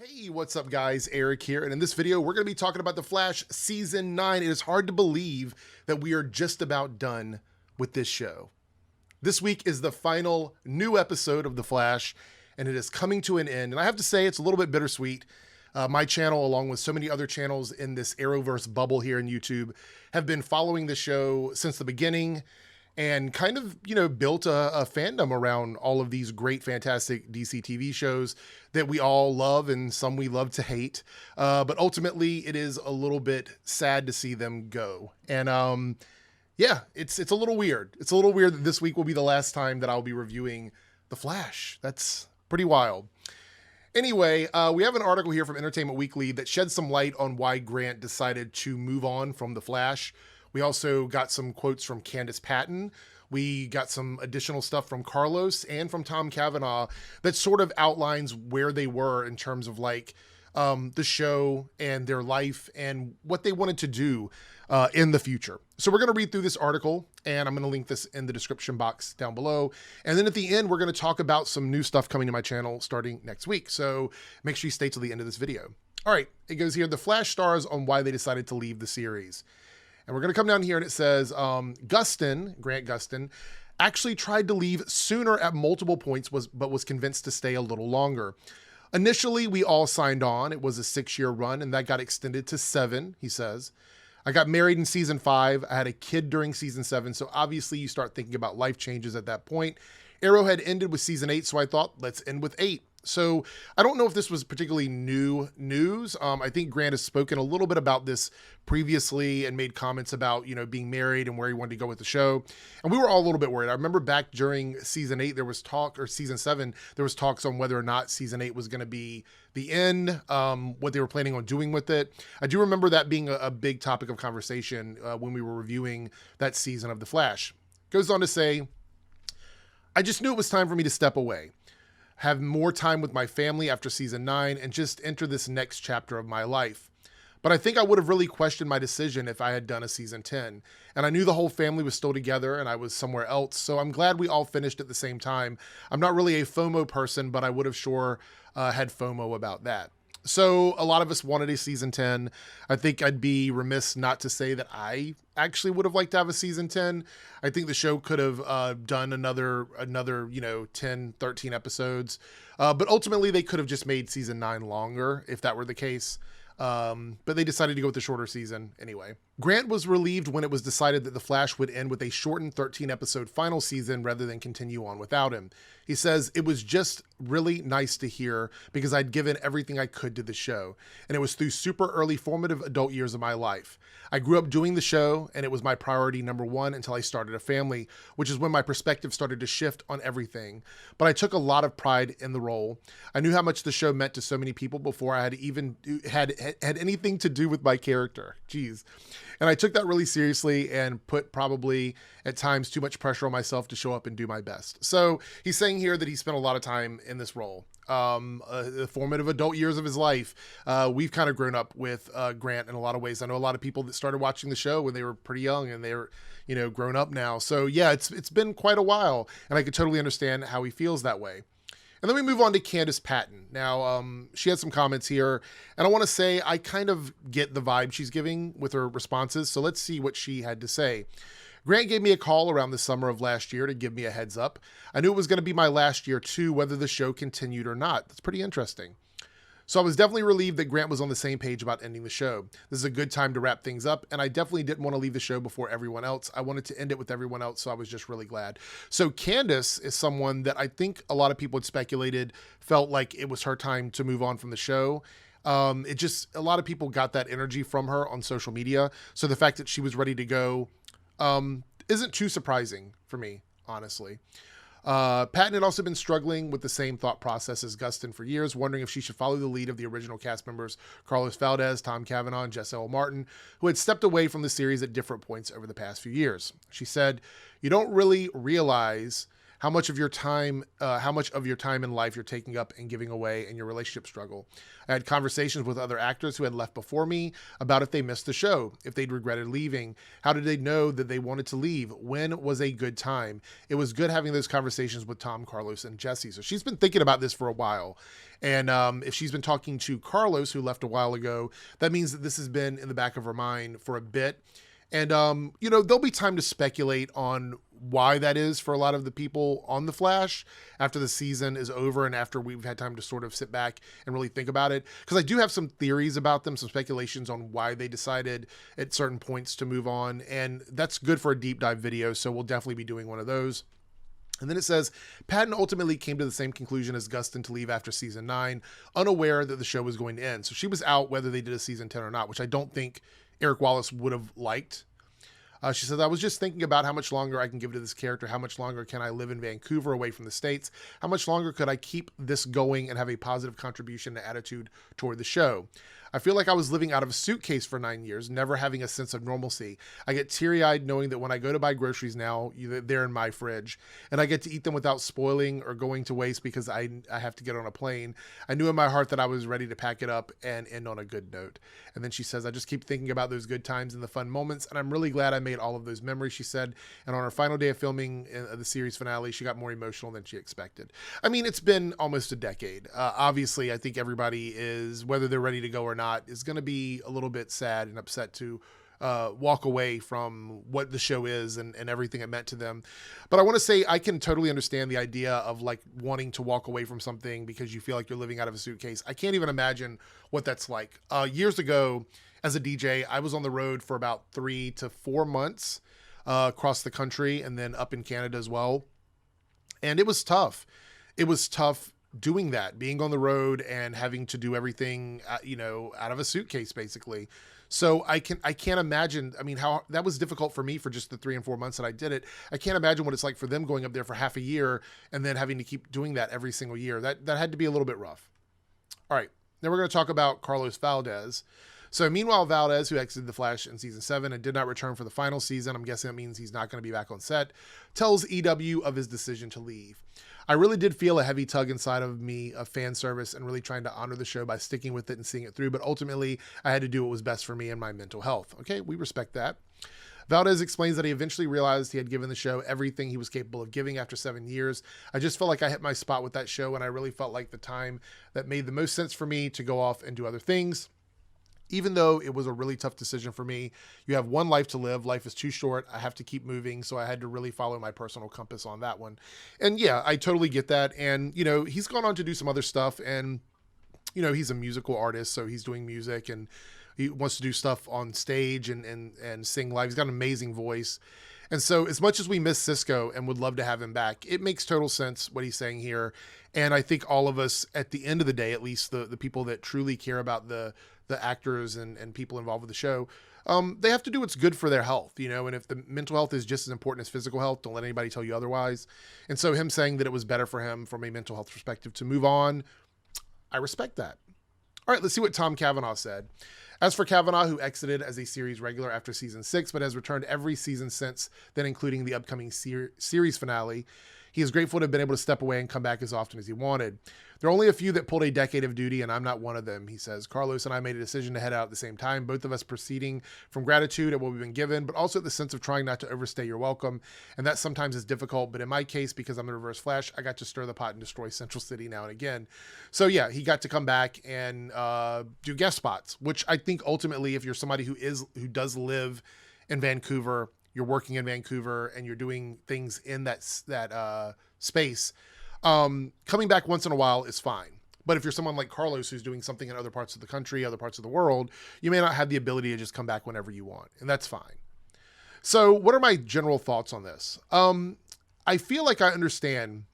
Hey, what's up guys? Eric here, and in this video we're going to be talking about The Flash Season 9. It is hard to believe that we are just about done with this show. This week is the final new episode of The Flash, and it is coming to an end. And I have to say, it's a little bit bittersweet. My channel, along with so many other channels in this Arrowverse bubble here in YouTube, have been following the show since the beginning and kind of, built a fandom around all of these great, fantastic DC TV shows that we all love and some we love to hate. But ultimately, it is a little bit sad to see them go. And yeah, it's a little weird. It's a little weird that this week will be the last time that I'll be reviewing The Flash. That's pretty wild. Anyway, we have an article here from Entertainment Weekly that sheds some light on why Grant decided to move on from The Flash. We also got some quotes from Candace Patton. We got some additional stuff from Carlos and from Tom Cavanagh that sort of outlines where they were in terms of the show and their life and what they wanted to do in the future. So we're going to read through this article, and I'm going to link this in the description box down below. And then at the end, we're going to talk about some new stuff coming to my channel starting next week. So make sure you stay till the end of this video. All right, it goes here. The Flash stars on why they decided to leave the series. And we're going to come down here and it says, Grant Gustin, actually tried to leave sooner at multiple points, but was convinced to stay a little longer. Initially, we all signed on. It was a 6-year run, and that got extended to 7, he says. I got married in season 5. I had a kid during season 7, so obviously you start thinking about life changes at that point. Arrow had ended with season 8, so I thought, let's end with 8. So I don't know if this was particularly new news. I think Grant has spoken a little bit about this previously and made comments about, being married and where he wanted to go with the show. And we were all a little bit worried. I remember back during season 8, there was talk, or season 7, there was talks on whether or not season 8 was going to be the end, what they were planning on doing with it. I do remember that being a big topic of conversation when we were reviewing that season of The Flash. Goes on to say, I just knew it was time for me to step away, have more time with my family after season 9, and just enter this next chapter of my life. But I think I would have really questioned my decision if I had done a season 10. And I knew the whole family was still together and I was somewhere else. So I'm glad we all finished at the same time. I'm not really a FOMO person, but I would have sure had FOMO about that. So a lot of us wanted a season 10. I think I'd be remiss not to say that I actually would have liked to have a season 10. I think the show could have done another 10, 13 episodes. But ultimately they could have just made season 9 longer if that were the case. But they decided to go with the shorter season anyway. Grant was relieved when it was decided that The Flash would end with a shortened 13-episode final season rather than continue on without him. He says, it was just really nice to hear because I'd given everything I could to the show, and it was through super early formative adult years of my life. I grew up doing the show, and it was my priority number 1 until I started a family, which is when my perspective started to shift on everything. But I took a lot of pride in the role. I knew how much the show meant to so many people before I had even had anything to do with my character. Jeez. And I took that really seriously and put probably at times too much pressure on myself to show up and do my best. So he's saying here that he spent a lot of time in this role. The formative adult years of his life. We've kind of grown up with Grant in a lot of ways. I know a lot of people that started watching the show when they were pretty young and they're, grown up now. So yeah, it's been quite a while, and I could totally understand how he feels that way. And then we move on to Candace Patton. Now, she had some comments here, and I want to say I kind of get the vibe she's giving with her responses, so let's see what she had to say. Grant gave me a call around the summer of last year to give me a heads up. I knew it was going to be my last year too, whether the show continued or not. That's pretty interesting. So I was definitely relieved that Grant was on the same page about ending the show. This is a good time to wrap things up, and I definitely didn't want to leave the show before everyone else. I wanted to end it with everyone else, so I was just really glad. So Candace is someone that I think a lot of people had speculated felt like it was her time to move on from the show. A lot of people got that energy from her on social media. So the fact that she was ready to go isn't too surprising for me, honestly. Patton had also been struggling with the same thought process as Gustin for years, wondering if she should follow the lead of the original cast members, Carlos Valdes, Tom Cavanagh, and Jess L. Martin, who had stepped away from the series at different points over the past few years. She said, you don't really realize how much of your time in life you're taking up and giving away in your relationship struggle. I had conversations with other actors who had left before me about if they missed the show, if they'd regretted leaving, how did they know that they wanted to leave, when was a good time. It was good having those conversations with Tom, Carlos, and Jesse. So she's been thinking about this for a while. And if she's been talking to Carlos, who left a while ago, that means that this has been in the back of her mind for a bit. And, there'll be time to speculate on why that is for a lot of the people on The Flash after the season is over and after we've had time to sort of sit back and really think about it. Because I do have some theories about them, some speculations on why they decided at certain points to move on. And that's good for a deep dive video. So we'll definitely be doing one of those. And then it says, Patton ultimately came to the same conclusion as Gustin to leave after season 9, unaware that the show was going to end. So she was out whether they did a season 10 or not, which I don't think Eric Wallace would have liked. She says, I was just thinking about how much longer I can give to this character. How much longer can I live in Vancouver away from the States? How much longer could I keep this going and have a positive contribution and attitude toward the show? I feel like I was living out of a suitcase for 9 years, never having a sense of normalcy. I get teary-eyed knowing that when I go to buy groceries now, they're in my fridge, and I get to eat them without spoiling or going to waste because I have to get on a plane. I knew in my heart that I was ready to pack it up and end on a good note. And then she says, I just keep thinking about those good times and the fun moments, and I'm really glad I made all of those memories, she said. And on her final day of filming the series finale, she got more emotional than she expected. I mean, it's been almost a decade. Obviously, I think everybody is, whether they're ready to go or not, is going to be a little bit sad and upset to walk away from what the show is and everything it meant to them. But I want to say I can totally understand the idea of like wanting to walk away from something because you feel like you're living out of a suitcase. I can't even imagine what that's like. Years ago, as a DJ, I was on the road for about 3 to 4 months across the country and then up in Canada as well. And it was tough. It was tough doing that, being on the road and having to do everything, out of a suitcase, basically. So I can't imagine, how that was difficult for me for just the 3 and 4 months that I did it. I can't imagine what it's like for them going up there for half a year and then having to keep doing that every single year. That had to be a little bit rough. All right. Now we're going to talk about Carlos Valdes. So meanwhile, Valdes, who exited The Flash in season 7 and did not return for the final season, I'm guessing that means he's not going to be back on set, tells EW of his decision to leave. I really did feel a heavy tug inside of me of fan service and really trying to honor the show by sticking with it and seeing it through. But ultimately, I had to do what was best for me and my mental health. Okay, we respect that. Valdes explains that he eventually realized he had given the show everything he was capable of giving after 7 years. I just felt like I hit my spot with that show, and I really felt like the time that made the most sense for me to go off and do other things. Even though it was a really tough decision for me, you have one life to live. Life is too short. I have to keep moving. So I had to really follow my personal compass on that one. And yeah, I totally get that. And, he's gone on to do some other stuff. And, he's a musical artist. So he's doing music and he wants to do stuff on stage and sing live. He's got an amazing voice. And so as much as we miss Cisco and would love to have him back, it makes total sense what he's saying here. And I think all of us, at the end of the day, at least the people that truly care about the actors and people involved with the show, they have to do what's good for their health, and if the mental health is just as important as physical health, don't let anybody tell you otherwise. And so him saying that it was better for him from a mental health perspective to move on, I respect that. All right, let's see what Tom Cavanagh said. As for Cavanagh, who exited as a series regular after season 6, but has returned every season since then, including the upcoming series finale, he is grateful to have been able to step away and come back as often as he wanted. There are only a few that pulled a decade of duty, and I'm not one of them, he says. Carlos and I made a decision to head out at the same time, both of us proceeding from gratitude at what we've been given, but also the sense of trying not to overstay your welcome. And that sometimes is difficult, but in my case, because I'm the Reverse Flash, I got to stir the pot and destroy Central City now and again. So yeah, he got to come back and do guest spots, which I think ultimately, if you're somebody who does live in Vancouver, you're working in Vancouver, and you're doing things in that space, coming back once in a while is fine. But if you're someone like Carlos who's doing something in other parts of the country, other parts of the world, you may not have the ability to just come back whenever you want, and that's fine. So what are my general thoughts on this? I feel like I understand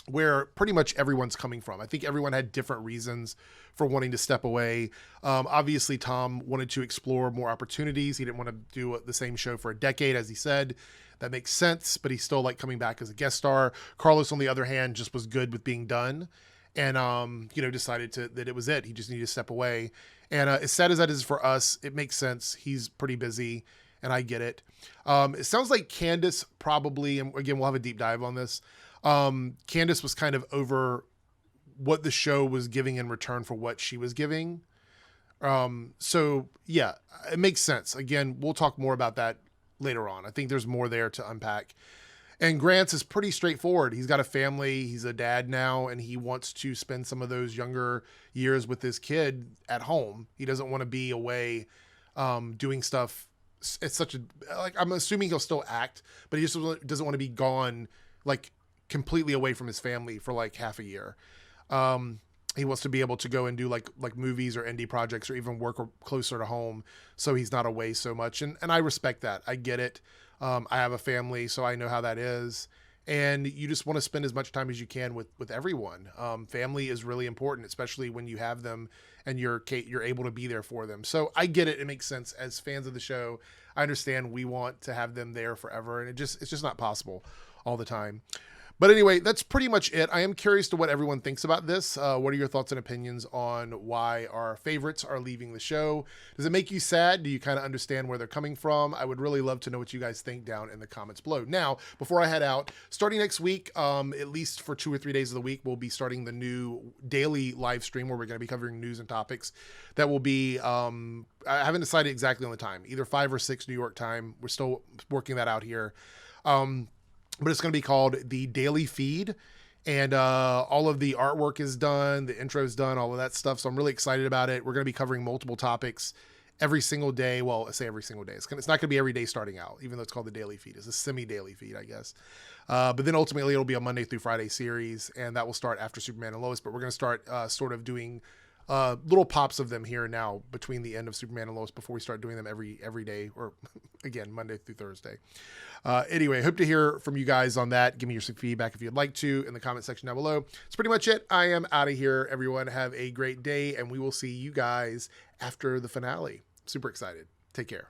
where pretty much everyone's coming from. I think everyone had different reasons for wanting to step away. Obviously, Tom wanted to explore more opportunities. He didn't want to do the same show for a decade, as he said. That makes sense, but he still liked coming back as a guest star. Carlos, on the other hand, just was good with being done and, decided that it was it. He just needed to step away. And as sad as that is for us, it makes sense. He's pretty busy, and I get it. It sounds like Candice probably, and again, we'll have a deep dive on this, Candice was kind of over what the show was giving in return for what she was giving. So yeah, it makes sense. Again, we'll talk more about that later on. I think there's more there to unpack. And Grant's is pretty straightforward. He's got a family. He's a dad now, and he wants to spend some of those younger years with his kid at home. He doesn't want to be away, doing stuff. It's such a, like, I'm assuming he'll still act, but he just doesn't want to be gone, like, completely away from his family for like half a year. He wants to be able to go and do like movies or indie projects or even work closer to home, so he's not away so much. And I respect that. I get it. I have a family, so I know how that is. And you just want to spend as much time as you can with everyone. Family is really important, especially when you have them and you're able to be there for them. So I get it. It makes sense. As fans of the show, I understand we want to have them there forever, and it's just not possible all the time. But anyway, that's pretty much it. I am curious to what everyone thinks about this. What are your thoughts and opinions on why our favorites are leaving the show? Does it make you sad? Do you kind of understand where they're coming from? I would really love to know what you guys think down in the comments below. Now, before I head out, starting next week, at least for 2 or 3 days of the week, we'll be starting the new daily live stream where we're going to be covering news and topics. That will be, I haven't decided exactly on the time, either 5 or 6 New York time. We're still working that out here. But it's going to be called The Daily Feed, and all of the artwork is done, the intro is done, all of that stuff. So I'm really excited about it. We're going to be covering multiple topics every single day. Well, I say every single day. It's not going to be every day starting out, even though it's called The Daily Feed. It's a semi-daily feed, I guess. But then ultimately it'll be a Monday through Friday series, and that will start after Superman and Lois. But we're going to start sort of doing little pops of them here and now between the end of Superman and Lois before we start doing them every day, or again, Monday through Thursday. Anyway, hope to hear from you guys on that. Give me your feedback if you'd like to in the comment section down below. That's pretty much it. I am out of here. Everyone have a great day, and we will see you guys after the finale. Super excited. Take care.